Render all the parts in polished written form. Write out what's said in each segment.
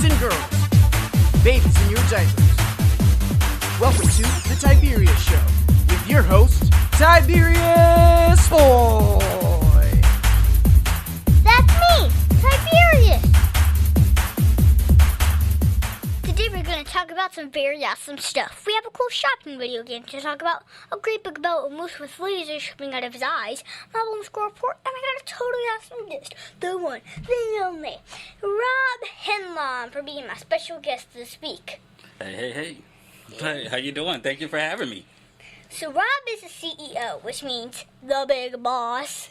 and girls, babies in your diapers. Welcome to the Tiberius Show with your host, Tiberius Boy. That's me, Tiberius. Today we're going to talk about some very awesome stuff. We have a cool shopping video game to talk about, a great book about a moose with lasers coming out of his eyes, my home score report, and I got a totally awesome guest, the one, the only, Rob Henlon, for being my special guest this week. Hey. Hey, how you doing? Thank you for having me. So Rob is the CEO, which means the big boss.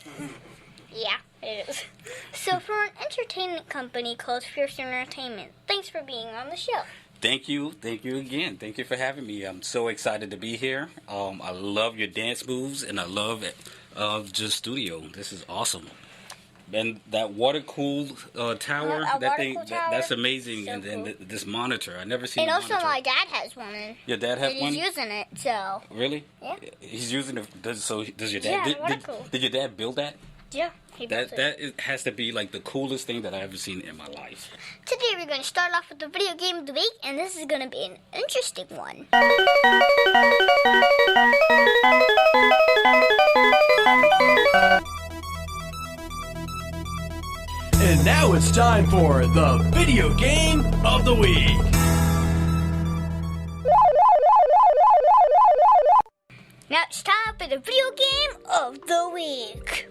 Yeah, it is. So for an entertainment company called Fierce Entertainment, thanks for being on the show. Thank you again. Thank you for having me. I'm so excited to be here. I love your dance moves, and I love it. Just studio. This is awesome. And that water-cooled tower, that's amazing. So and then cool. This monitor, I never seen. And a also, monitor. my dad has one. Your dad has one. He's using it, so. Really? Yeah. He's using it. Does your dad? Yeah, did your dad build that? Yeah, he built it. That has to be like the coolest thing that I've ever seen in my life. Today we're going to start off with the video game of the week, and this is going to be an interesting one. And now it's time for the video game of the week. Now it's time for the video game of the week.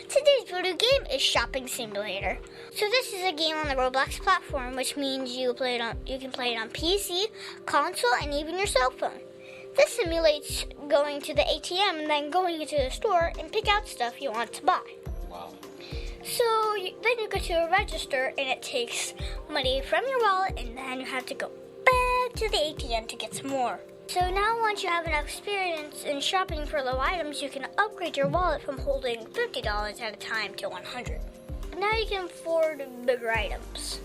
Today's video game is Shopping Simulator. So this is a game on the Roblox platform, which means you can play it on PC, console, and even your cell phone. This simulates going to the ATM and then going into the store and pick out stuff you want to buy. Wow. So then you go to a register and it takes money from your wallet, and then you have to go back to the ATM to get some more. So now once you have enough experience in shopping for low items, you can upgrade your wallet from holding $50 at a time to $100. Now you can afford bigger items.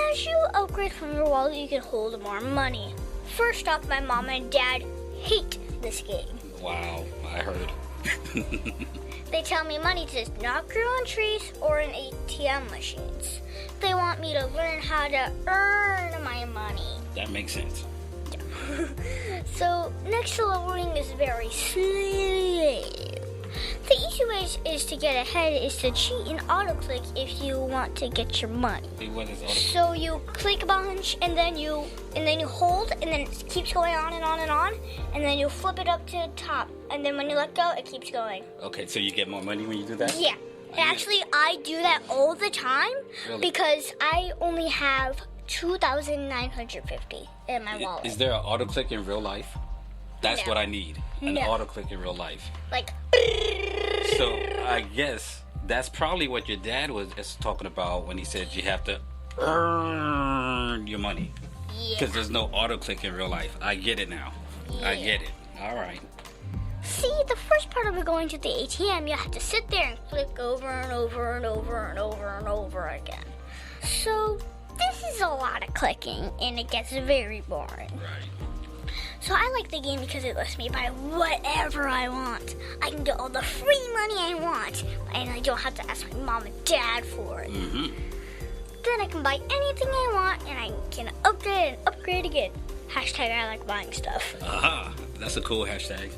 As you upgrade from your wallet, you can hold more money. First off, my mom and dad hate this game. Wow, I heard. They tell me money does not grow on trees or in ATM machines. They want me to learn how to earn my money. That makes sense. So, next to leveling is very slow. The easy way is to get ahead is to cheat and auto-click if you want to get your money. What is auto-click? So you click a bunch and then you hold, and then it keeps going on and on and on, and then you flip it up to the top, and then when you let go, it keeps going. Okay, so you get more money when you do that? Yeah. And actually, I do that all the time. Really? Because I only have 2,950 in my wallet. Is there an auto-click in real life? That's No. what I need. An No. auto-click in real life. Like. So I guess that's probably what your dad was just talking about when he said you have to earn your money. Yeah. Because there's no auto-click in real life. I get it now. Yeah. I get it. All right. See, the first part of going to the ATM, you have to sit there and click over and over and over and over and over again. So this is a lot of clicking, and it gets very boring. Right. So I like the game because it lets me buy whatever I want. I can get all the free money I want, and I don't have to ask my mom and dad for it. Mm-hmm. Then I can buy anything I want, and I can upgrade and upgrade again. Hashtag I like buying stuff. Aha. That's a cool hashtag.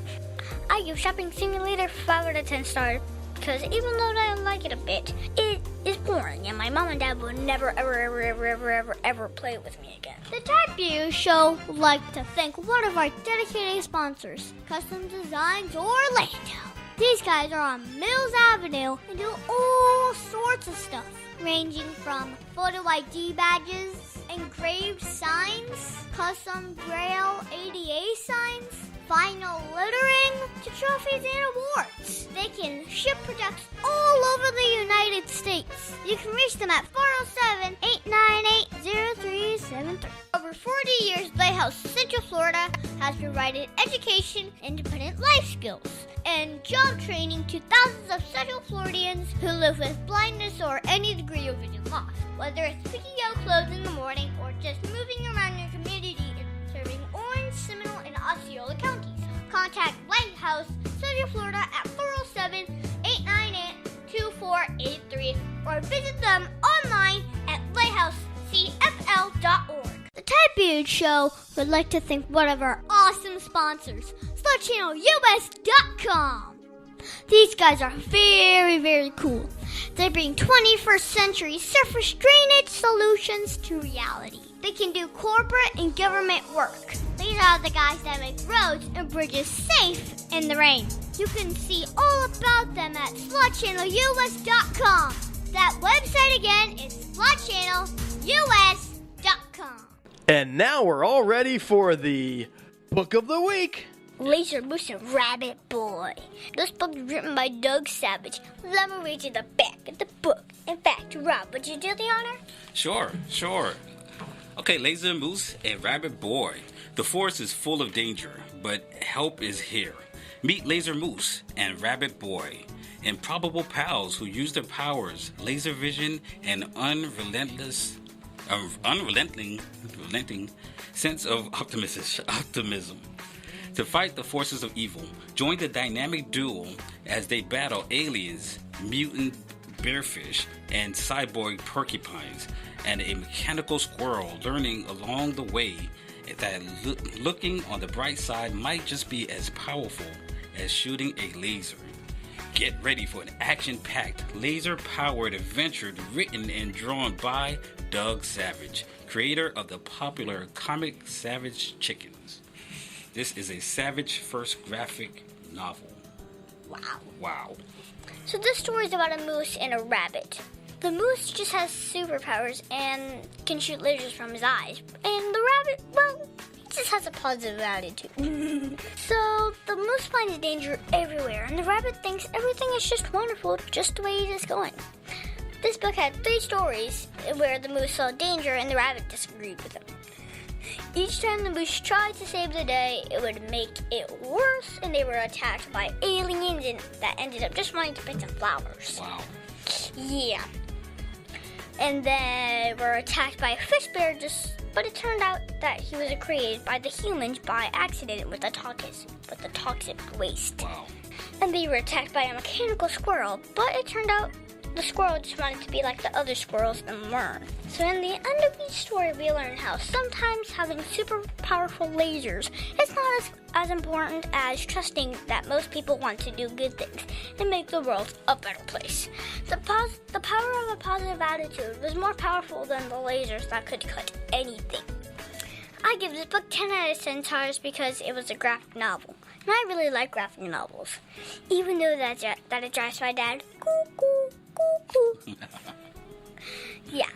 I give Shopping Simulator 5 out of 10 stars because even though I like it a bit, it is boring, and my mom and dad will never, ever play with me again. The Tiberius Show would like to thank one of our dedicated sponsors, Custom Designs Orlando. These guys are on Mills Avenue and do all sorts of stuff, ranging from photo ID badges, engraved signs, custom Braille ADA signs, vinyl lettering, to trophies and awards. They can ship products all over the United States. You can reach them at 407-898-0373. Over 40 years, Lighthouse Central Florida has provided education, independent life skills, and job training to thousands of Central Floridians who live with blindness or any degree of vision loss. Whether it's picking out clothes in the morning or just moving around your community and serving Orange, Seminole, and Osceola counties. Contact Lighthouse Central Florida at 407-898-2483 or visit them online at lighthousecfl.com. Tiberius Show would like to thank one of our awesome sponsors, SlutChannelUS.com. These guys are very, very cool. They bring 21st century surface drainage solutions to reality. They can do corporate and government work. These are the guys that make roads and bridges safe in the rain. You can see all about them at SlutChannelUS.com. That website again is SlutChannelUS.com. And now we're all ready for the book of the week. Laser Moose and Rabbit Boy. This book is written by Doug Savage. Let me read you the back of the book. In fact, Rob, would you do the honor? Sure. Okay, Laser Moose and Rabbit Boy. The forest is full of danger, but help is here. Meet Laser Moose and Rabbit Boy, improbable pals who use their powers, laser vision, and unrelenting sense of optimism to fight the forces of evil. Join the dynamic duo as they battle aliens, mutant bearfish, and cyborg porcupines, and a mechanical squirrel, learning along the way that looking on the bright side might just be as powerful as shooting a laser. Get ready for an action-packed, laser-powered adventure written and drawn by Doug Savage, creator of the popular comic Savage Chickens. This is a Savage first graphic novel. Wow. So this story is about a moose and a rabbit. The moose just has superpowers and can shoot lasers from his eyes. And the rabbit, well, he just has a positive attitude. So the moose finds danger everywhere, and the rabbit thinks everything is just wonderful, just the way it is going. This book had 3 stories where the moose saw danger and the rabbit disagreed with him. Each time the moose tried to save the day, it would make it worse, and they were attacked by aliens that ended up just wanting to pick some flowers. Wow. Yeah. And then were attacked by a fish bear, but it turned out that he was created by the humans by accident with the toxic waste. Wow. And they were attacked by a mechanical squirrel, but it turned out the squirrel just wanted to be like the other squirrels and learn. So in the end of each story, we learn how sometimes having super powerful lasers is not as important as trusting that most people want to do good things and make the world a better place. The power of a positive attitude was more powerful than the lasers that could cut anything. I give this book 10 out of 10 stars because it was a graphic novel. And I really like graphic novels. Even though that it drives my dad cuckoo. Yeah,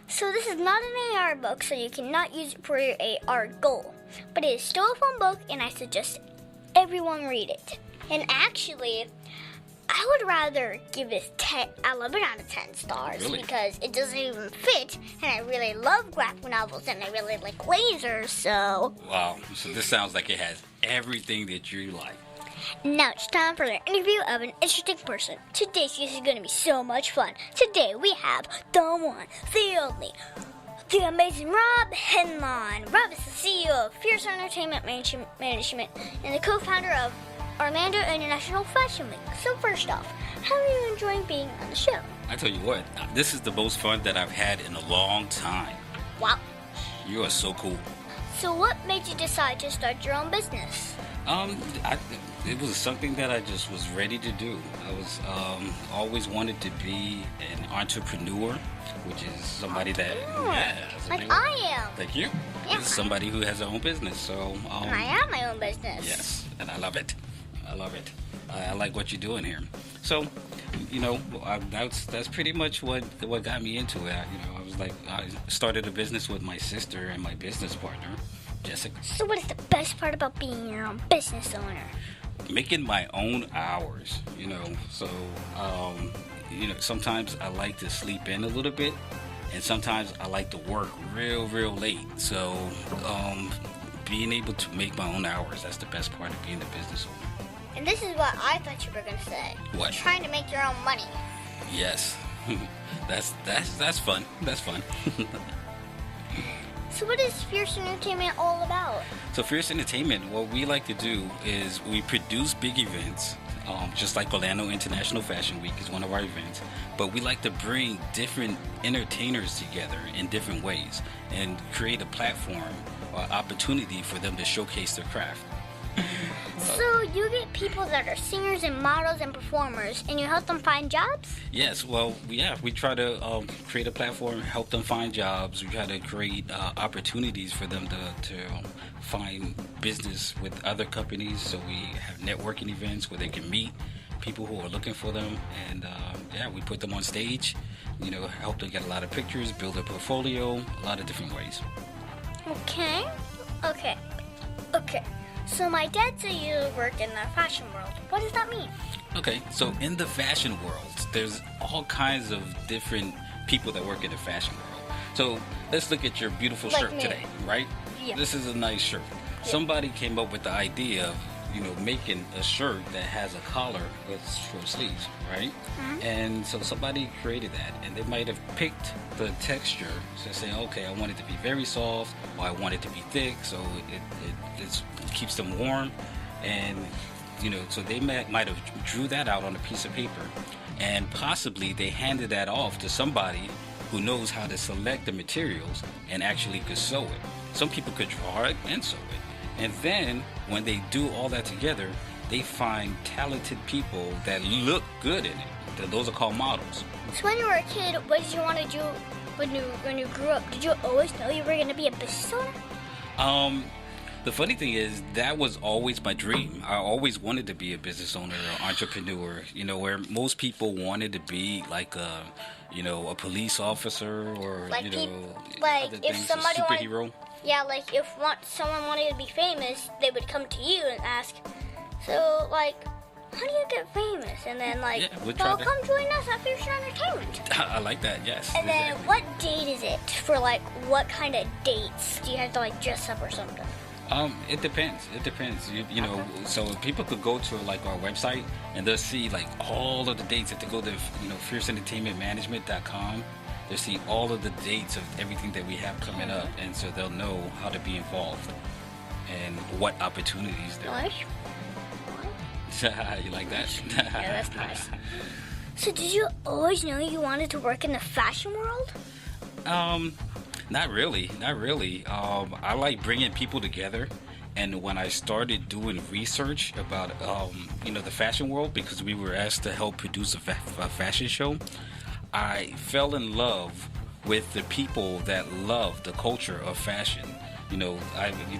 so this is not an AR book, so you cannot use it for your AR goal. But it is still a fun book, and I suggest everyone read it. And actually, I would rather give this 11 out of 10 stars. Really? Because it doesn't even fit, and I really love graphic novels, and I really like lasers, so... Wow, so this sounds like it has everything that you like. Now it's time for the interview of an interesting person. Today's case is going to be so much fun. Today we have the one, the only, the amazing Rob Henlon. Rob is the CEO of Fierce Entertainment Management and the co-founder of Orlando International Fashion Week. So first off, how are you enjoying being on the show? I tell you what, this is the most fun that I've had in a long time. Wow. You are so cool. So what made you decide to start your own business? It was something that I just was ready to do. I was always wanted to be an entrepreneur, which is somebody that like I am. Thank you. Yeah. This is somebody who has their own business. So And I have my own business. yes, and I love it. I like what you're doing here. So, that's pretty much what got me into it. I started a business with my sister and my business partner, Jessica. So what is the best part about being your own business owner? Making my own hours, So, sometimes I like to sleep in a little bit, and sometimes I like to work real, real late. So, being able to make my own hours, that's the best part of being a business owner. And this is what I thought you were going to say. What? Trying to make your own money. Yes. That's fun. That's fun. So what is Fierce Entertainment all about? So Fierce Entertainment, what we like to do is we produce big events just like Orlando International Fashion Week is one of our events. But we like to bring different entertainers together in different ways and create a platform or opportunity for them to showcase their craft. So you get people that are singers and models and performers, and you help them find jobs? Yes, well, we try to create a platform, help them find jobs. We try to create opportunities for them to find business with other companies. So we have networking events where they can meet people who are looking for them, and we put them on stage. Help them get a lot of pictures, build a portfolio, a lot of different ways. Okay. So my dad said you work in the fashion world. What does that mean? Okay, so in the fashion world, there's all kinds of different people that work in the fashion world. So let's look at your beautiful Like shirt me. today, right? Yeah. This is a nice shirt. Yeah. Somebody came up with the idea of, making a shirt that has a collar with short sleeves, right? Mm-hmm. And so somebody created that, and they might have picked the texture to say, okay, I want it to be very soft, or I want it to be thick, so it keeps them warm. And so they might have drew that out on a piece of paper, and possibly they handed that off to somebody who knows how to select the materials and actually could sew it. Some people could draw it and sew it. And then when they do all that together, they find talented people that look good in it. Those are called models. So when you were a kid, what did you want to do when you grew up? Did you always know you were going to be a business owner? The funny thing is, that was always my dream. I always wanted to be a business owner or entrepreneur, where most people wanted to be like a police officer or, Like other if things, somebody a superhero. Yeah, like if someone wanted to be famous, they would come to you and ask, so how do you get famous? And then we'll come join us at Future Entertainment. I like that, yes. And then exactly. what date is it for what kind of dates? Do you have to dress up or something? It depends. So people could go to our website and they'll see all of the dates. If they go to fierceentertainmentmanagement.com, they'll see all of the dates of everything that we have coming up, and so they'll know how to be involved and what opportunities there are. You like that? Yeah, that's nice. So did you always know you wanted to work in the fashion world? Not really. I like bringing people together, and when I started doing research about the fashion world, because we were asked to help produce a fashion show, I fell in love with the people that love the culture of fashion.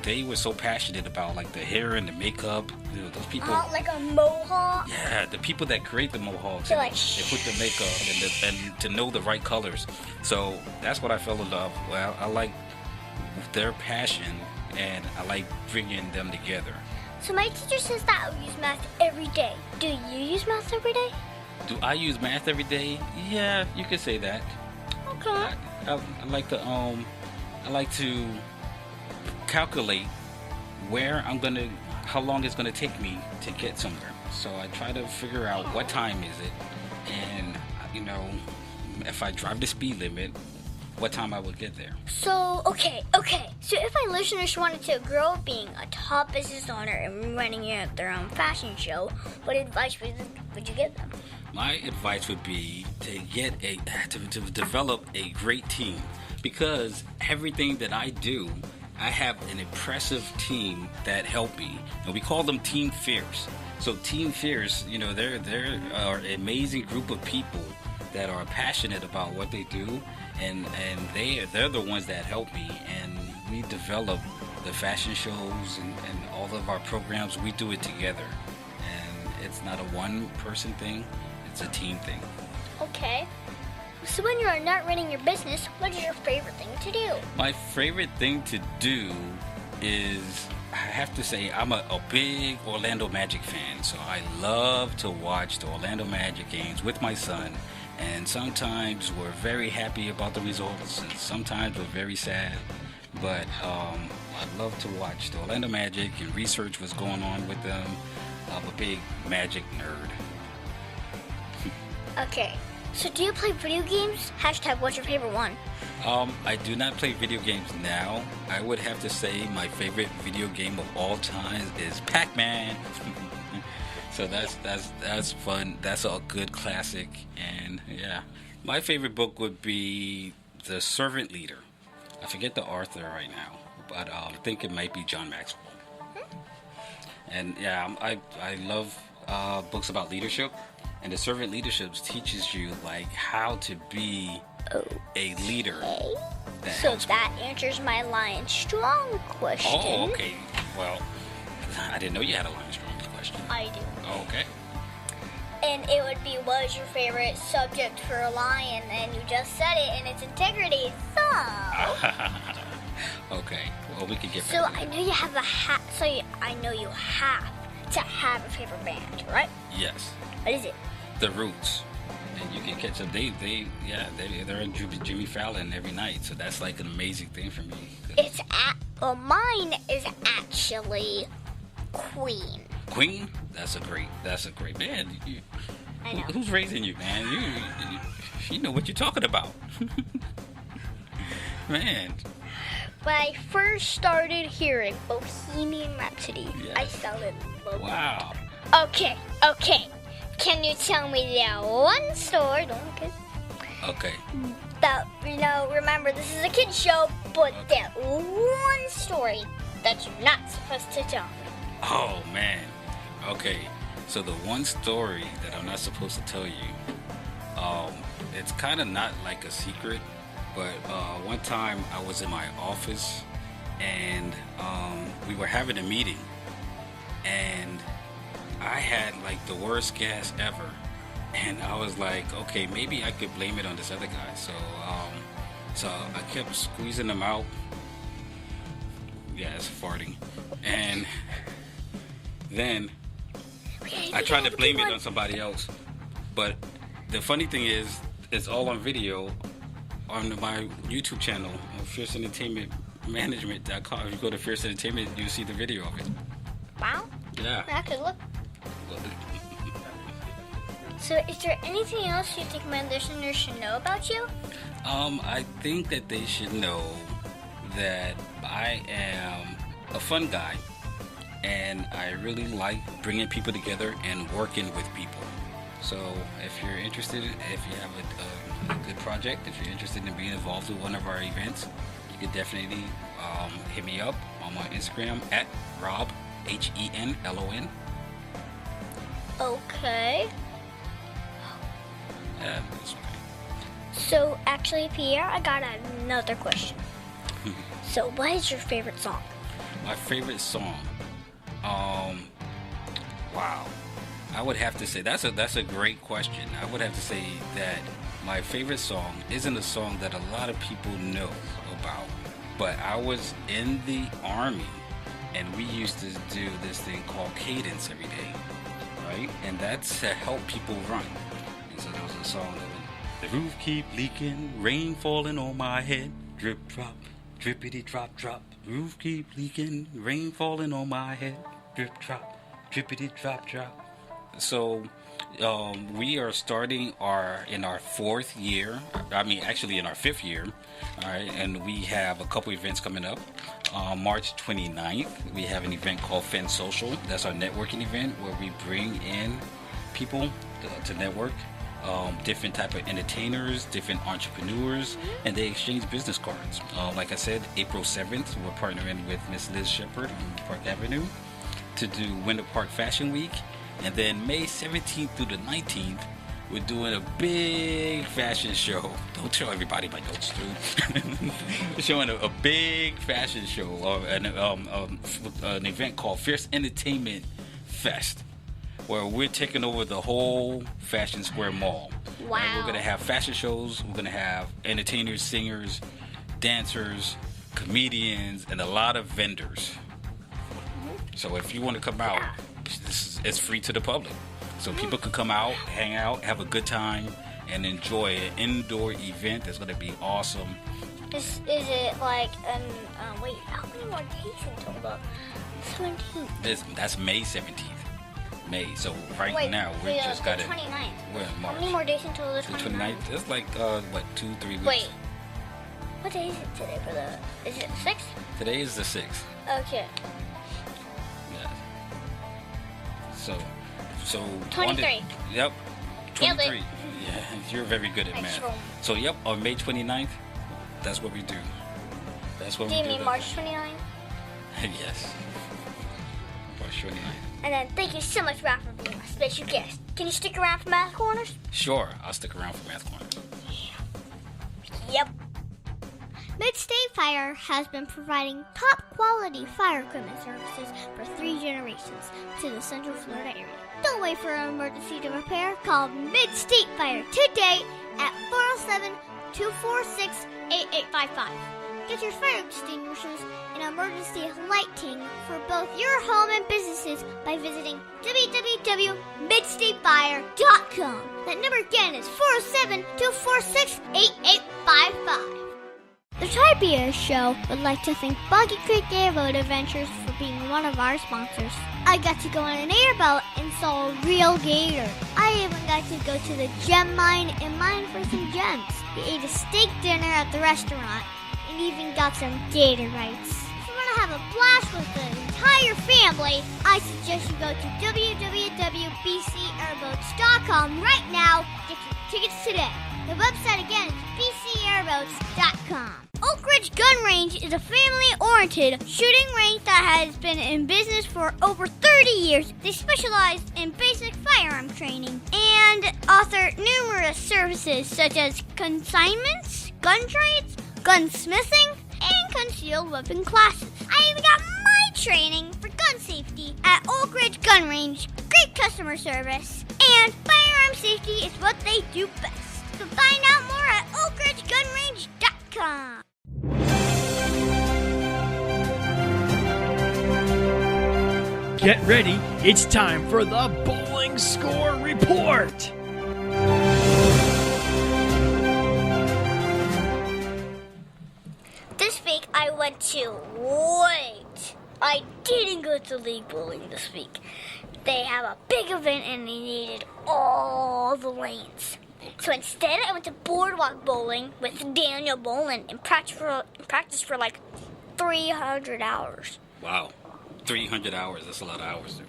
They were so passionate about the hair and the makeup. Those people. Like a mohawk. Yeah, the people that create the mohawks. They They put the makeup and to know the right colors. So that's what I fell in love. Well, I like their passion, and I like bringing them together. So my teacher says that I use math every day. Do you use math every day? Do I use math every day? Yeah, you could say that. Okay. I like to calculate how long it's gonna take me to get somewhere. So I try to figure out what time is it, and if I drive the speed limit, what time I will get there. So okay. So if my listeners wanted to grow up being a top business owner and running their own fashion show, what advice would you give them? My advice would be to develop a great team, because everything that I do, I have an impressive team that help me, and we call them Team Fierce. So Team Fierce, they're an amazing group of people that are passionate about what they do, and they're the ones that help me, and we develop the fashion shows and all of our programs. We do it together, and it's not a one-person thing, it's a team thing. Okay. So when you're not running your business, what is your favorite thing to do? My favorite thing to do is, I have to say, I'm a big Orlando Magic fan. So I love to watch the Orlando Magic games with my son. And sometimes we're very happy about the results, and sometimes we're very sad. But I love to watch the Orlando Magic and research what's going on with them. I'm a big Magic nerd. Okay. So do you play video games? # what's your favorite one? I do not play video games now. I would have to say my favorite video game of all time is Pac-Man. So that's fun. That's a good classic. And yeah, my favorite book would be The Servant Leader. I forget the author right now, but I think it might be John Maxwell. And yeah, I love books about leadership, and The Servant Leadership teaches you like how to be a leader. So that answers my Lion Strong question. Oh, okay. Well, I didn't know you had a Lion Strong question. I do. Oh, okay. And it would be, what is your favorite subject for a lion? And you just said it in its integrity. So. Okay. Well, we could get. So I know you have I know you have to have a favorite band, right? Yes. What is it? The Roots. And you can catch them. They're in Jimmy Fallon every night. So that's like an amazing thing for me. Mine is actually Queen. Queen? That's a great band. I know. Who's raising you, man? You know what you're talking about. Man. When I first started hearing Bohemian Rhapsody, yes. I fell in love. Wow. Okay. Can you tell me that one story? Don't look it. Okay. That, remember, this is a kid's show, but that one story that you're not supposed to tell me. Oh, man. Okay. So the one story that I'm not supposed to tell you, it's kind of not like a secret, but one time I was in my office and we were having a meeting, and I had like the worst gas ever, and I was like, okay, maybe I could blame it on this other guy. So I kept squeezing them out. Yeah, it's farting. And then I tried to blame it on somebody else. But the funny thing is, it's all on video on my YouTube channel, Fierce Entertainment Management.com. If you go to Fierce Entertainment, you see the video of it. Wow. Yeah. I could look. So is there anything else you think my listeners should know about you? I think that they should know that I am a fun guy, and I really like bringing people together and working with people. So if you're interested, if you have a good project, if you're interested in being involved with one of our events, you could definitely hit me up on my Instagram at Rob, Henlon. Okay. Yeah, that's okay. So actually, Pierre, I got another question. So what is your favorite song? My favorite song? Wow. I would have to say that's a great question. I would have to say that my favorite song isn't a song that a lot of people know about, but I was in the Army and we used to do this thing called cadence every day, right? And that's to help people run. And so there was a song that went, the roof keep leaking, rain falling on my head, drip drop, drippity drop drop. Roof keep leaking, rain falling on my head, drip drop, drippity drop drop. So we are starting in our fourth year. I mean, actually in our fifth year. All right, and we have a couple events coming up. March 29th, we have an event called Fen Social. That's our networking event where we bring in people to network. Different type of entertainers, different entrepreneurs, and they exchange business cards. Like I said, April 7th, we're partnering with Miss Liz Shepard on Park Avenue to do Winter Park Fashion Week. And then May 17th through the 19th, we're doing a big fashion show. Don't tell everybody my notes, dude. We're showing a big fashion show, an event called Fierce Entertainment Fest, where we're taking over the whole Fashion Square Mall. Wow. And we're going to have fashion shows. We're going to have entertainers, singers, dancers, comedians, and a lot of vendors. So if you want to come out, it's free to the public. So people could come out, hang out, have a good time, and enjoy an indoor event that's going to be awesome. Is it like, wait, how many more days until the 17th? That's May 17th. So Wait, now we just got it. 29th. We're in March. How many more days until the 29th? The 29th. It's like 2-3 weeks. Wait, what day is it today is it the 6th? Today is the 6th. Okay. Yeah. So So 23. Yep. Nailed it. 23. Yeah, you're very good at Thanks, math. Rome. So yep, on May 29th, that's what we do. That's what Do we you do. mean March 29th? Yes. March 29th. And then thank you so much, Ralph, for being my special guest. Can you stick around for Math Corners? Sure, I'll stick around for Math Corner. Yep. Mid-State Fire has been providing top-quality fire equipment services for 3 generations to the Central Florida area. Don't wait for an emergency to repair. Call Mid-State Fire today at 407-246-8855. Get your fire extinguishers and emergency lighting for both your home and businesses by visiting www.midstatefire.com. That number again is 407-246-8855. The Tiberius Show would like to thank Boggy Creek Airboat Adventures for being one of our sponsors. I got to go on an airboat and saw a real gator. I even got to go to the gem mine and mine for some gems. We ate a steak dinner at the restaurant and even got some gator rights. If you want to have a blast with the entire family, I suggest you go to www.bcairboats.com right now. Get your tickets today. The website again is bcairboats.com. Oak Ridge Gun Range is a family-oriented shooting range that has been in business for over 30 years. They specialize in basic firearm training and offer numerous services such as consignments, gun trades, gunsmithing, and concealed weapon classes. I even got my training for gun safety at Oak Ridge Gun Range. Great customer service, and firearm safety is what they do best. So find out more at oakridgegunrange.com. Get ready, it's time for the Bowling Score Report. This week I went to I didn't go to League Bowling this week. They have a big event and they needed all the lanes. So instead I went to Boardwalk Bowling with Daniel Bowling and practiced for like 300 hours. Wow. 300 hours. That's a lot of hours, dude.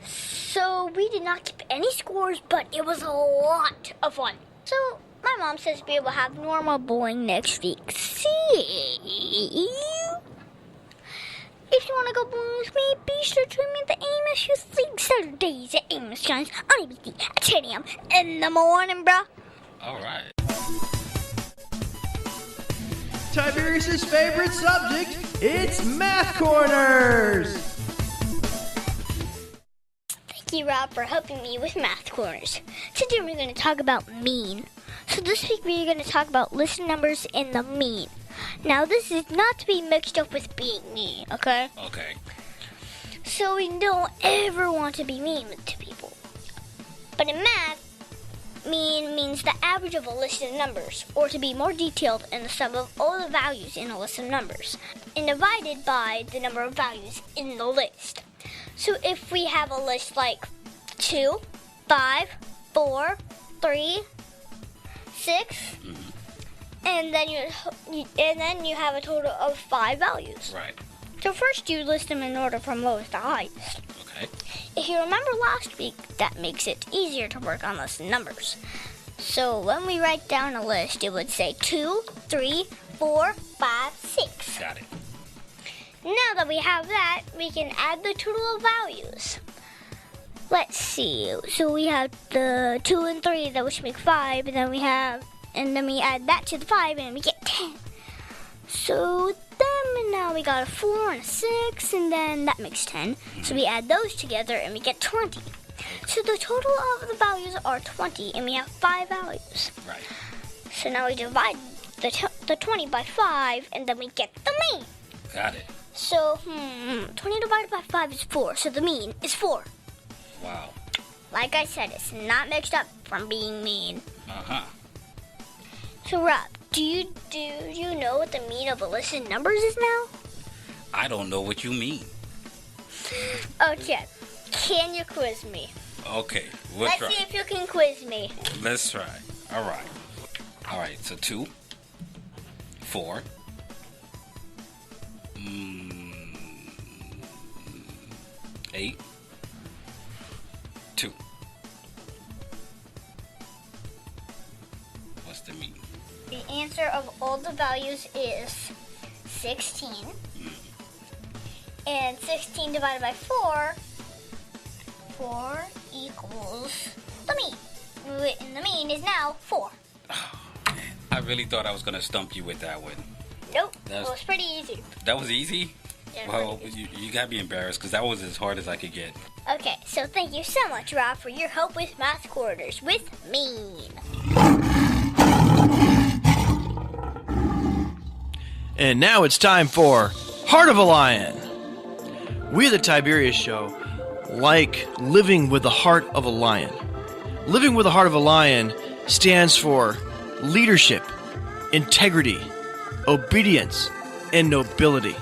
So we did not keep any scores, but it was a lot of fun. So my mom says we will have normal bowling next week. See? If you want to go bowling with me, be sure to join me at the Amos Youth League Saturdays at Amos John's on ABC at 10 a.m. in the morning, bruh. All right. Tiberius' favorite subject, it's Math Corners. Thank you, Rob, for helping me with Math Corners. Today we're going to talk about mean. So this week we're going to talk about list numbers and the mean. Now this is not to be mixed up with being mean, okay? Okay. So we don't ever want to be mean to people. But in math, mean means the average of a list of numbers, or to be more detailed, in the sum of all the values in a list of numbers, and divided by the number of values in the list. So if we have a list like 2, 5, 4, 3, 6, and then you have a total of 5 values. Right. So first you list them in order from lowest to highest. Okay. If you remember last week, that makes it easier to work on list numbers. So when we write down a list, it would say 2, 3, 4, 5, 6. Got it. Now that we have that, we can add the total of values. Let's see. So we have the 2 and 3, that which make 5, and then we add that to the 5, and we get 10. So then now we got a 4 and a 6, and then that makes 10. So we add those together, and we get 20. So the total of the values are 20, and we have 5 values. Right. So now we divide the 20 by 5, and then we get the mean. Got it. So, 20 divided by 5 is 4, so the mean is 4. Wow. Like I said, it's not mixed up from being mean. Uh-huh. So, Rob, do you know what the mean of a list of numbers is now? I don't know what you mean. Okay, can you quiz me? Okay, we'll Let's try. see if you can quiz me. Let's try. All right, so 2, 4, 8, 2. What's the mean? The answer of all the values is 16. And 16 divided by 4 equals the mean. And the mean is now 4. Oh, man. I really thought I was going to stump you with that one. Nope. It was pretty easy. That was easy? Yeah, well, you got to be embarrassed because that was as hard as I could get. Okay, so thank you so much, Rob, for your help with math quarters with mean. And now it's time for Heart of a Lion. We at the Tiberius Show like living with the heart of a lion. Living with the heart of a lion stands for leadership, integrity, obedience, and nobility.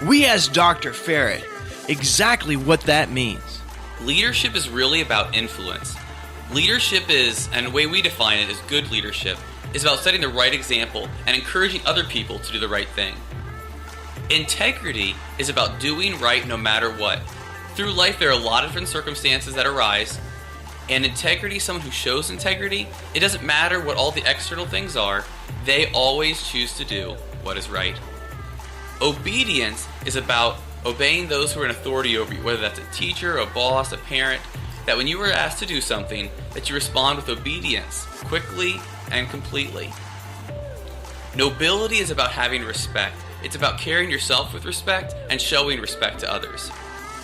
We asked Dr. Ferret exactly what that means. Leadership is really about influence. Leadership is, and the way we define it is good leadership, is about setting the right example and encouraging other people to do the right thing. Integrity is about doing right no matter what. Through life, there are a lot of different circumstances that arise, and integrity, someone who shows integrity, it doesn't matter what all the external things are, they always choose to do what is right. Obedience is about obeying those who are in authority over you, whether that's a teacher, a boss, a parent, that when you are asked to do something, that you respond with obedience, quickly and completely. Nobility is about having respect. It's about carrying yourself with respect and showing respect to others.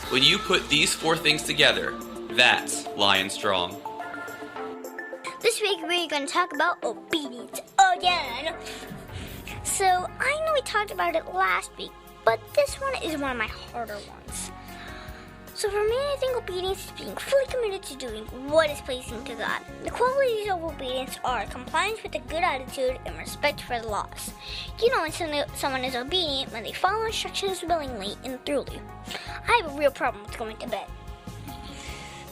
When you put these 4 things together, that's Lion Strong. This week we're going to talk about obedience again. So I know we talked about it last week, but this one is one of my harder ones. So for me, I think obedience is being fully committed to doing what is pleasing to God. The qualities of obedience are compliance with a good attitude and respect for the laws. You know when someone is obedient when they follow instructions willingly and thoroughly. I have a real problem with going to bed.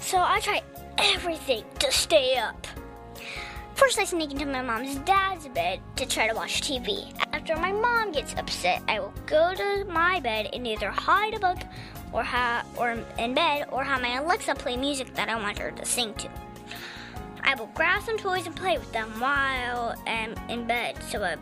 So I try everything to stay up. First, I sneak into my mom's dad's bed to try to watch TV. After my mom gets upset, I will go to my bed and either hide a book or in bed, or have my Alexa play music that I want her to sing to. I will grab some toys and play with them while I'm in bed,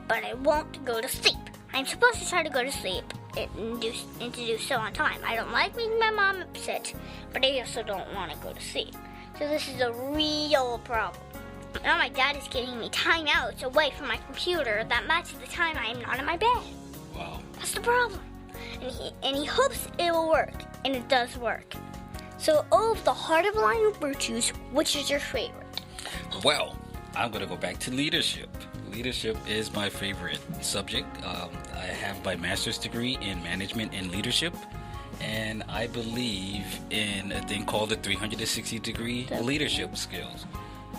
but I won't go to sleep. I'm supposed to try to go to sleep and to do so on time. I don't like making my mom upset, but I also don't want to go to sleep. So this is a real problem. Now my dad is giving me timeouts away from my computer that matches the time I am not in my bed. Wow. That's the problem. And he hopes it will work, and it does work. So, of the Heart of a Lion virtues, which is your favorite? Well, I'm going to go back to leadership. Leadership is my favorite subject. I have my master's degree in management and leadership, and I believe in a thing called the 360-degree leadership skills,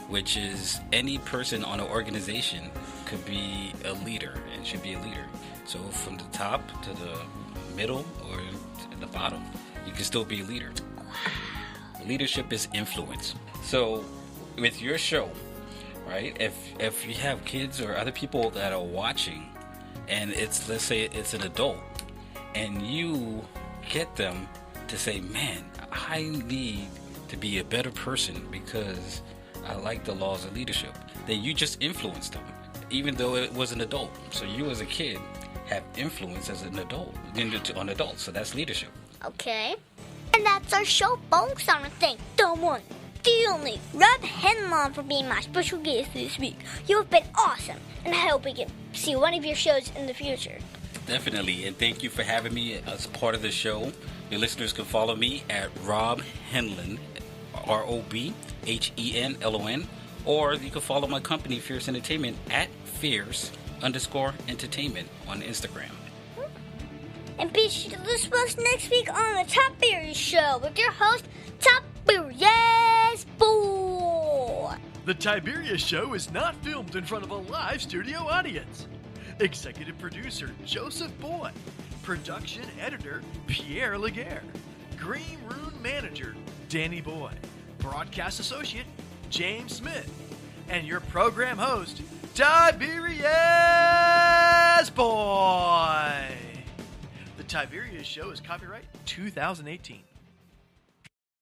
which is any person on an organization could be a leader and should be a leader. So from the top to the middle or to the bottom, you can still be a leader. Leadership is influence. So with your show, right, if you have kids or other people that are watching, and let's say it's an adult, and you get them to say, man, I need to be a better person because I like the laws of leadership, then you just influenced them, even though it was an adult. So you as a kid have influence as an adult on adults, so that's leadership. Okay. And that's our show, folks. I want to thank the one, the only, Rob Henlon for being my special guest this week. You have been awesome, and I hope we can see one of your shows in the future. Definitely, and thank you for having me as part of the show. Your listeners can follow me at Rob Henlon, ROBHENLON, or you can follow my company, Fierce Entertainment, at Fierce_Entertainment on Instagram. And be sure to listen to us next week on the Tiberius Show with your host, Tiberius Boy. The Tiberius Show is not filmed in front of a live studio audience. Executive producer, Joseph Boy. Production editor, Pierre Laguerre. Green Room manager, Danny Boy. Broadcast associate, James Smith. And your program host, Tiberius Boy. The Tiberius Show is copyright 2018.